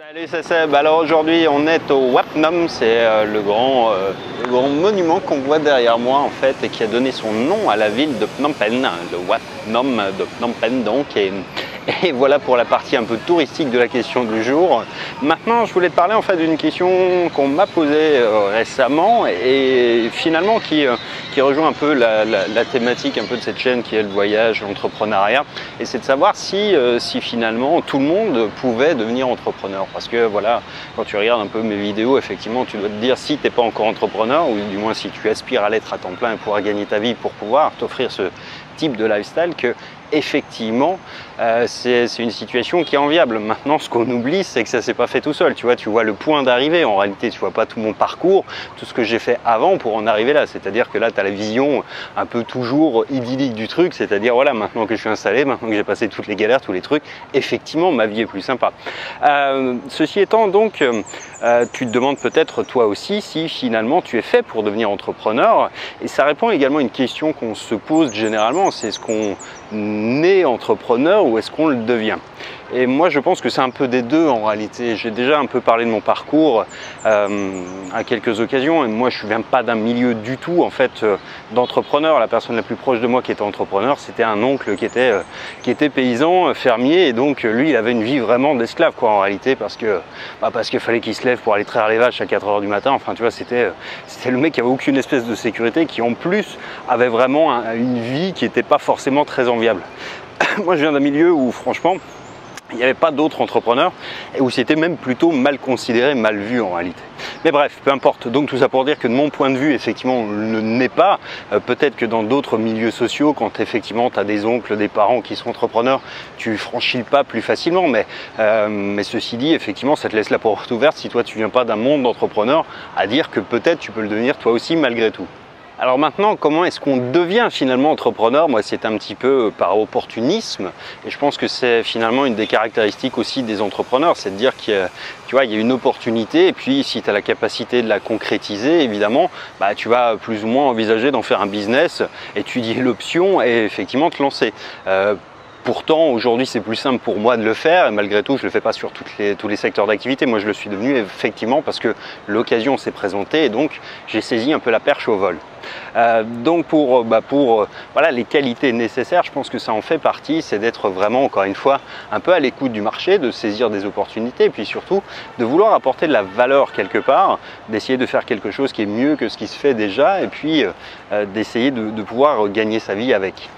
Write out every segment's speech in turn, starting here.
Salut, c'est Seb. Alors aujourd'hui on est au Wat Phnom, c'est le grand monument qu'on voit derrière moi en fait et qui a donné son nom à la ville de Phnom Penh, le Wat Phnom de Phnom Penh donc. Et voilà pour la partie un peu touristique de la question du jour. Maintenant je voulais te parler en fait d'une question qu'on m'a posée récemment et finalement qui rejoint un peu la thématique un peu de cette chaîne qui est le voyage, l'entrepreneuriat, et c'est de savoir si finalement tout le monde pouvait devenir entrepreneur. Parce que voilà, quand tu regardes un peu mes vidéos, effectivement tu dois te dire, si tu n'es pas encore entrepreneur, ou du moins si tu aspires à l'être à temps plein et pouvoir gagner ta vie pour pouvoir t'offrir ce type de lifestyle, que effectivement c'est une situation qui est enviable. Maintenant ce qu'on oublie, c'est que ça s'est pas fait tout seul. Tu vois le point d'arrivée, en réalité tu vois pas tout mon parcours, tout ce que j'ai fait avant pour en arriver là. C'est-à-dire que là tu as la vision un peu toujours idyllique du truc, c'est-à-dire voilà, maintenant que je suis installé, maintenant que j'ai passé toutes les galères, tous les trucs, effectivement ma vie est plus sympa. Ceci étant donc, tu te demandes peut-être toi aussi si finalement tu es fait pour devenir entrepreneur, et ça répond également à une question qu'on se pose généralement, c'est est-ce qu'on est entrepreneur ou est-ce qu'on le devient? Et moi je pense que c'est un peu des deux en réalité. J'ai déjà un peu parlé de mon parcours à quelques occasions, et moi je ne viens pas d'un milieu du tout en fait d'entrepreneur. La personne la plus proche de moi qui était entrepreneur, c'était un oncle qui était paysan, fermier, et donc lui il avait une vie vraiment d'esclave quoi en réalité, parce qu'il fallait qu'il se lève pour aller traire les vaches à 4 h du matin. Enfin tu vois, c'était le mec qui avait aucune espèce de sécurité, qui en plus avait vraiment une vie qui n'était pas forcément très enviable. Moi je viens d'un milieu où franchement il n'y avait pas d'autres entrepreneurs et où c'était même plutôt mal considéré, mal vu en réalité. Mais bref, peu importe. Donc tout ça pour dire que de mon point de vue, effectivement, on ne n'est pas. Peut-être que dans d'autres milieux sociaux, quand effectivement tu as des oncles, des parents qui sont entrepreneurs, tu franchis le pas plus facilement. Mais ceci dit, effectivement, ça te laisse la porte ouverte, si toi tu viens pas d'un monde d'entrepreneurs, à dire que peut-être tu peux le devenir toi aussi malgré tout. Alors maintenant, comment est-ce qu'on devient finalement entrepreneur? Moi, c'est un petit peu par opportunisme, et je pense que c'est finalement une des caractéristiques aussi des entrepreneurs, c'est de dire qu'il y a une opportunité, et puis si tu as la capacité de la concrétiser, évidemment, tu vas plus ou moins envisager d'en faire un business, étudier l'option et effectivement te lancer. Pourtant, aujourd'hui, c'est plus simple pour moi de le faire, et malgré tout, je ne le fais pas sur tous les secteurs d'activité. Moi, je le suis devenu effectivement parce que l'occasion s'est présentée, et donc j'ai saisi un peu la perche au vol. Donc pour voilà, les qualités nécessaires, je pense que ça en fait partie, c'est d'être vraiment, encore une fois, un peu à l'écoute du marché, de saisir des opportunités, et puis surtout de vouloir apporter de la valeur quelque part, d'essayer de faire quelque chose qui est mieux que ce qui se fait déjà, et puis d'essayer de pouvoir gagner sa vie avec.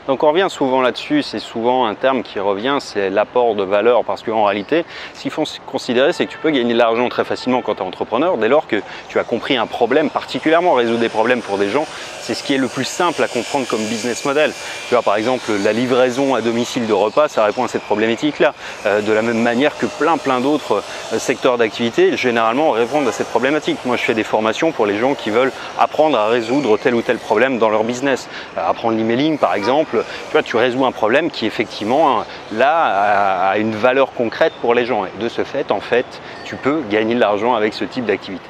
Donc on revient souvent là-dessus, c'est souvent un terme qui revient, c'est l'apport de valeur, parce qu'en réalité, ce qu'il faut considérer, c'est que tu peux gagner de l'argent très facilement quand tu es entrepreneur, dès lors que tu as compris un problème, particulièrement résoudre des problèmes pour des gens, c'est ce qui est le plus simple à comprendre comme business model. Tu vois, par exemple, la livraison à domicile de repas, ça répond à cette problématique-là. De la même manière que plein d'autres secteurs d'activité, généralement, répondent à cette problématique. Moi, je fais des formations pour les gens qui veulent apprendre à résoudre tel ou tel problème dans leur business. Apprendre l'emailing, par exemple, tu vois, tu résous un problème qui, effectivement, là, a une valeur concrète pour les gens. Et de ce fait, en fait, tu peux gagner de l'argent avec ce type d'activité.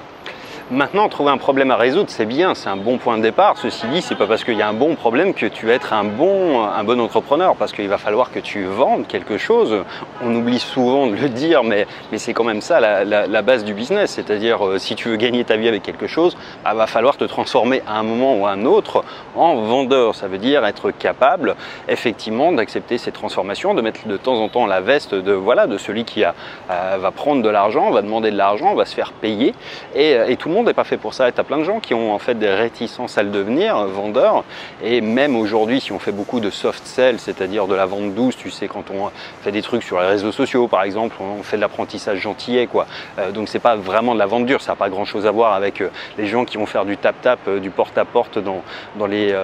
Maintenant, trouver un problème à résoudre, c'est bien, c'est un bon point de départ. Ceci dit, c'est pas parce qu'il y a un bon problème que tu vas être un bon entrepreneur, parce qu'il va falloir que tu vendes quelque chose. On oublie souvent de le dire, mais c'est quand même ça la base du business. C'est-à-dire, si tu veux gagner ta vie avec quelque chose, va falloir te transformer à un moment ou à un autre en vendeur. Ça veut dire être capable, effectivement, d'accepter ces transformations, de mettre de temps en temps la veste de celui qui va prendre de l'argent, va demander de l'argent, va se faire payer, et tout le monde n'est pas fait pour ça. Et tu as plein de gens qui ont en fait des réticences à le devenir, vendeurs. Et même aujourd'hui, si on fait beaucoup de soft sell, c'est-à-dire de la vente douce, tu sais, quand on fait des trucs sur les réseaux sociaux, par exemple, on fait de l'apprentissage gentillet, quoi. Donc c'est pas vraiment de la vente dure, ça n'a pas grand-chose à voir avec les gens qui vont faire du tap-tap, du porte-à-porte dans les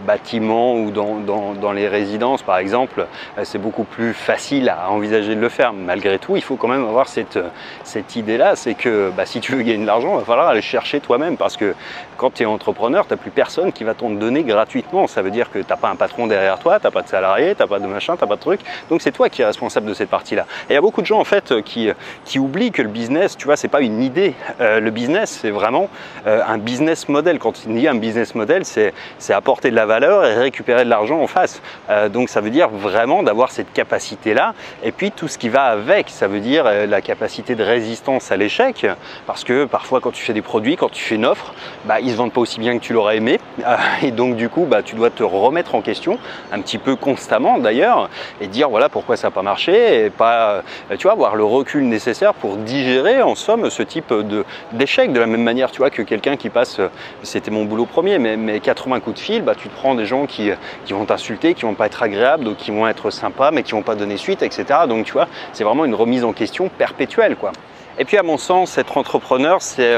bâtiments ou dans les résidences, par exemple. C'est beaucoup plus facile à envisager de le faire. Malgré tout, il faut quand même avoir cette idée-là, c'est que si tu veux gagner de l'argent, il va falloir aller chercher toi-même, parce que quand tu es entrepreneur, tu n'as plus personne qui va t'en donner gratuitement. Ça veut dire que tu n'as pas un patron derrière toi, tu n'as pas de salarié, tu n'as pas de machin, tu n'as pas de truc. Donc c'est toi qui es responsable de cette partie-là. Et il y a beaucoup de gens en fait qui oublient que le business, tu vois, c'est pas une idée. Le business, c'est vraiment un business model. Quand il dit un business model, c'est apporter de la valeur et récupérer de l'argent en face. Donc ça veut dire vraiment d'avoir cette capacité-là. Et puis tout ce qui va avec, ça veut dire la capacité de résistance à l'échec. Parce que parfois quand tu fais des produits, quand tu fais une offre, bah, ils se vendent pas aussi bien que tu l'aurais aimé. Et donc du coup, bah, tu dois te remettre en question, un petit peu constamment d'ailleurs, et dire voilà pourquoi ça n'a pas marché, et pas, tu vois, avoir le recul nécessaire pour digérer en somme ce type d'échec. De la même manière, tu vois, que quelqu'un qui passe, c'était mon boulot premier, mais 80 coups de fil, bah, tu te prends des gens qui vont t'insulter, qui vont pas être agréables, donc qui vont être sympas, mais qui vont pas donner suite, etc. Donc tu vois, c'est vraiment une remise en question perpétuelle, quoi. Et puis à mon sens, être entrepreneur, c'est,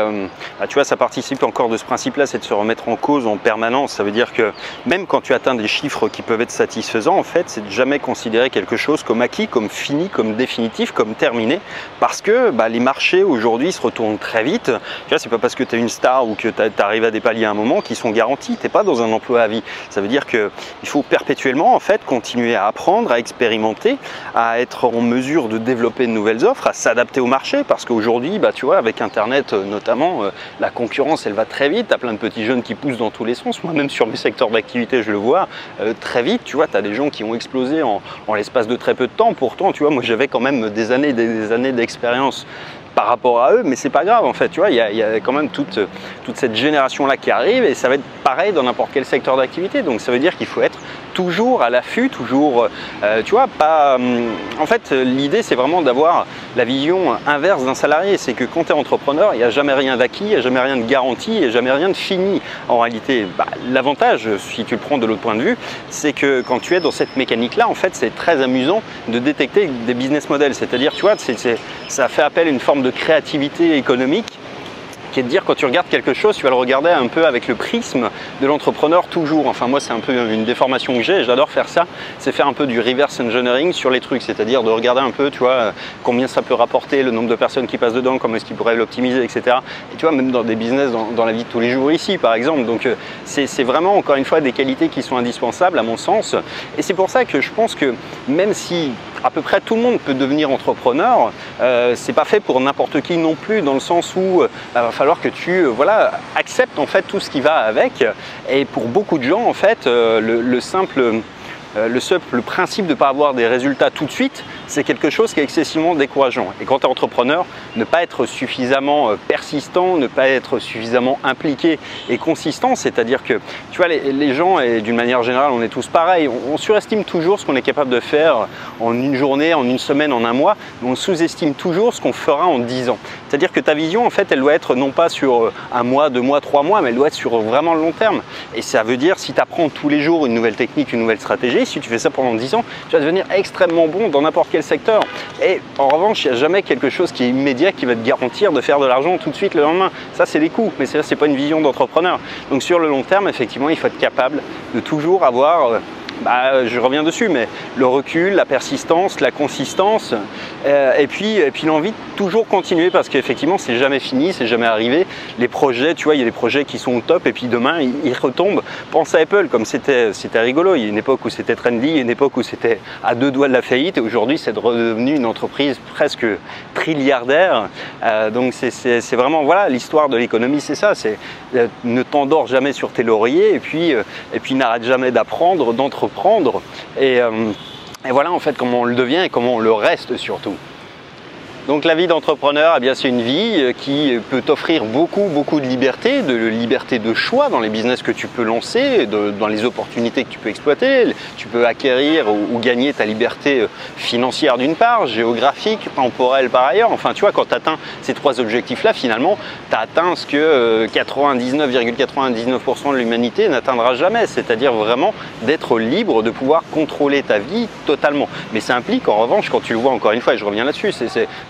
tu vois, ça participe encore de ce principe-là, c'est de se remettre en cause en permanence. Ça veut dire que même quand tu atteins des chiffres qui peuvent être satisfaisants, en fait, c'est de jamais considérer quelque chose comme acquis, comme fini, comme définitif, comme terminé, parce que bah, les marchés aujourd'hui se retournent très vite. Tu vois, c'est pas parce que tu es une star ou que tu arrives à des paliers à un moment qui sont garantis. Tu n'es pas dans un emploi à vie. Ça veut dire qu'il faut perpétuellement en fait continuer à apprendre, à expérimenter, à être en mesure de développer de nouvelles offres, à s'adapter au marché, parce qu'aujourd'hui, bah, tu vois, avec Internet notamment, la concurrence, elle va très vite. Tu as plein de petits jeunes qui poussent dans tous les sens. Moi-même, sur mes secteurs d'activité, je le vois très vite. Tu vois, tu as des gens qui ont explosé en l'espace de très peu de temps. Pourtant, tu vois, moi, j'avais quand même des années d'expérience par rapport à eux, mais c'est pas grave en fait, tu vois, il y a quand même toute cette génération-là qui arrive, et ça va être pareil dans n'importe quel secteur d'activité. Donc ça veut dire qu'il faut être toujours à l'affût, toujours, tu vois, pas... en fait, l'idée, c'est vraiment d'avoir la vision inverse d'un salarié. C'est que quand tu es entrepreneur, il n'y a jamais rien d'acquis, il n'y a jamais rien de garanti, il n'y a jamais rien de fini. En réalité, bah, l'avantage, si tu le prends de l'autre point de vue, c'est que quand tu es dans cette mécanique-là, en fait, c'est très amusant de détecter des business models. C'est-à-dire, tu vois, ça fait appel à une forme de créativité économique, qui est de dire, quand tu regardes quelque chose, tu vas le regarder un peu avec le prisme de l'entrepreneur toujours. Enfin moi, c'est un peu une déformation que j'ai, j'adore faire ça, c'est faire un peu du reverse engineering sur les trucs, c'est-à-dire de regarder un peu, tu vois, combien ça peut rapporter, le nombre de personnes qui passent dedans, comment est-ce qu'ils pourraient l'optimiser, etc. Et tu vois, même dans des business, dans la vie de tous les jours ici, par exemple. Donc c'est vraiment, encore une fois, des qualités qui sont indispensables à mon sens. Et c'est pour ça que je pense que même si à peu près tout le monde peut devenir entrepreneur, c'est pas fait pour n'importe qui non plus, dans le sens où va falloir que tu voilà, acceptes en fait tout ce qui va avec. Et pour beaucoup de gens, en fait, le simple principe de ne pas avoir des résultats tout de suite, c'est quelque chose qui est excessivement décourageant. Et quand tu es entrepreneur, ne pas être suffisamment persistant, ne pas être suffisamment impliqué et consistant, c'est-à-dire que tu vois, les gens, et d'une manière générale, on est tous pareils, on surestime toujours ce qu'on est capable de faire en une journée, en une semaine, en un mois, mais on sous-estime toujours ce qu'on fera en 10 ans. C'est-à-dire que ta vision, en fait, elle doit être non pas sur un mois, 2 mois, 3 mois, mais elle doit être sur vraiment le long terme. Et ça veut dire, si tu apprends tous les jours une nouvelle technique, une nouvelle stratégie, si tu fais ça pendant 10 ans, tu vas devenir extrêmement bon dans n'importe quel secteur. Et en revanche, il n'y a jamais quelque chose qui est immédiat qui va te garantir de faire de l'argent tout de suite le lendemain. Ça, c'est des coûts, mais ça, c'est pas une vision d'entrepreneur. Donc sur le long terme, effectivement, il faut être capable de toujours avoir... je reviens dessus, mais le recul, la persistance, la consistance, et puis l'envie de toujours continuer, parce qu'effectivement c'est jamais fini, c'est jamais arrivé. Les projets, tu vois, il y a des projets qui sont au top et puis demain ils retombent. Pense à Apple, comme c'était rigolo. Il y a une époque où c'était trendy, il y a une époque où c'était à 2 doigts de la faillite, et aujourd'hui c'est redevenu une entreprise presque trilliardaire. Donc c'est vraiment, voilà, l'histoire de l'économie, c'est ça, c'est ne t'endors jamais sur tes lauriers, et puis n'arrête jamais d'apprendre, d'entreprendre, et voilà en fait comment on le devient et comment on le reste surtout. Donc la vie d'entrepreneur, eh bien c'est une vie qui peut t'offrir beaucoup de liberté de choix dans les business que tu peux lancer, dans les opportunités que tu peux exploiter. Tu peux acquérir ou gagner ta liberté financière d'une part, géographique, temporelle par ailleurs. Enfin tu vois, quand tu atteins ces 3 objectifs-là, finalement, tu as atteint ce que 99,99% de l'humanité n'atteindra jamais, c'est-à-dire vraiment d'être libre, de pouvoir contrôler ta vie totalement. Mais ça implique en revanche, quand tu le vois encore une fois, et je reviens là-dessus,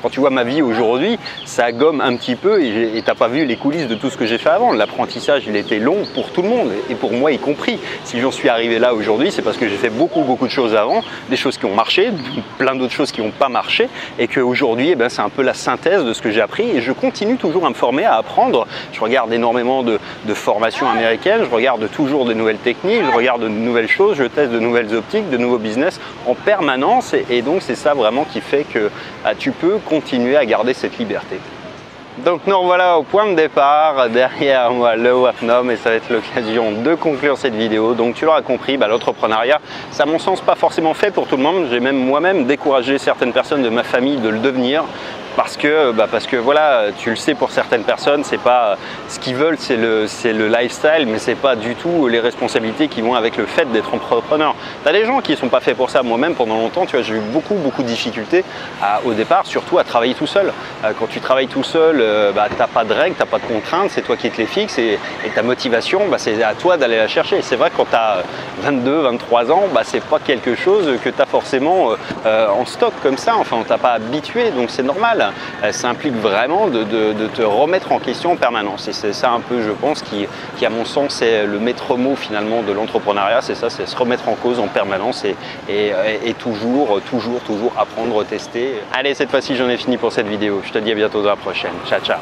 Quand tu vois ma vie aujourd'hui, ça gomme un petit peu et t'as pas vu les coulisses de tout ce que j'ai fait avant. L'apprentissage, il était long pour tout le monde et pour moi y compris. Si j'en suis arrivé là aujourd'hui, c'est parce que j'ai fait beaucoup de choses avant, des choses qui ont marché, plein d'autres choses qui n'ont pas marché et qu'aujourd'hui, c'est un peu la synthèse de ce que j'ai appris et je continue toujours à me former, à apprendre. Je regarde énormément de formations américaines, je regarde toujours de nouvelles techniques, je regarde de nouvelles choses, je teste de nouvelles optiques, de nouveaux business en permanence et donc c'est ça vraiment qui fait que tu peux continuer à garder cette liberté. Donc nous revoilà au point de départ, derrière moi le Wapnom et ça va être l'occasion de conclure cette vidéo. Donc tu l'auras compris, l'entrepreneuriat, c'est à mon sens pas forcément fait pour tout le monde. J'ai même moi-même découragé certaines personnes de ma famille de le devenir. Parce que voilà, tu le sais, pour certaines personnes, c'est pas ce qu'ils veulent, c'est le lifestyle, mais c'est pas du tout les responsabilités qui vont avec le fait d'être entrepreneur. Tu as des gens qui ne sont pas faits pour ça. Moi-même, pendant longtemps, tu vois, j'ai eu beaucoup de difficultés au départ, surtout à travailler tout seul. Quand tu travailles tout seul, t'as pas de règles, t'as pas de contraintes, c'est toi qui te les fixes et ta motivation, c'est à toi d'aller la chercher. C'est vrai que quand tu as 22, 23 ans, c'est pas quelque chose que tu as forcément en stock comme ça. Enfin, on t'a pas habitué, donc c'est normal. Ça implique vraiment de te remettre en question en permanence et c'est ça un peu, je pense, qui à mon sens est le maître mot finalement de l'entrepreneuriat. C'est ça, c'est se remettre en cause en permanence et toujours apprendre, tester. Allez, cette fois-ci j'en ai fini pour cette vidéo, je te dis à bientôt dans la prochaine. Ciao.